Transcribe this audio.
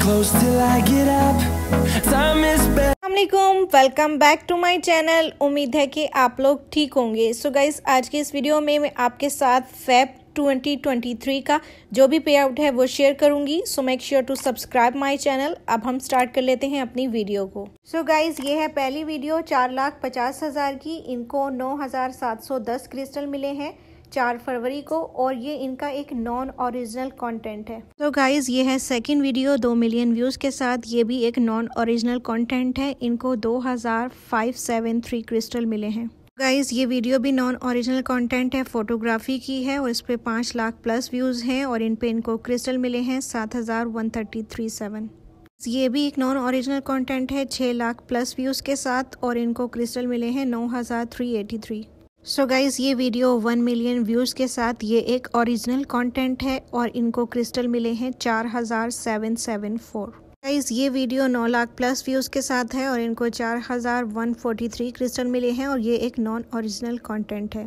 close till I get up. Time is better. अस्सलामुअलैकुम, welcome back to my channel. उम्मीद है कि आप लोग ठीक होंगे। सो गाइस, आज की इस वीडियो में मैं आपके साथ फेब 2023 का जो भी पे आउट है वो शेयर करूंगी। So make sure to subscribe my channel. अब हम स्टार्ट कर लेते हैं अपनी वीडियो को। सो गाइस, ये है पहली वीडियो 4,50,000 की। इनको 9,710 क्रिस्टल मिले हैं 4 फरवरी को, और ये इनका एक नॉन ओरिजिनल कंटेंट है। तो गाइज, ये है सेकंड वीडियो 2 मिलियन व्यूज के साथ। ये भी एक नॉन ओरिजिनल कंटेंट है। इनको 2,573 क्रिस्टल मिले हैं। गाइज, ये वीडियो भी नॉन ओरिजिनल कंटेंट है, फोटोग्राफी की है, और इस पे 5 लाख प्लस व्यूज हैं, और इन पे इनको क्रिस्टल मिले हैं 7,133.7। ये भी एक नॉन ओरिजिनल कंटेंट है 6 लाख प्लस व्यूज के साथ, और इनको क्रिस्टल मिले हैं 9,383। सो गाइज, ये वीडियो 1 मिलियन व्यूज़ के साथ ये एक ओरिजिनल कंटेंट है, और इनको क्रिस्टल मिले हैं 4,774। गाइज, ये वीडियो 9 लाख प्लस व्यूज़ के साथ है, और इनको 4,143 क्रिस्टल मिले हैं, और ये एक नॉन ओरिजिनल कंटेंट है।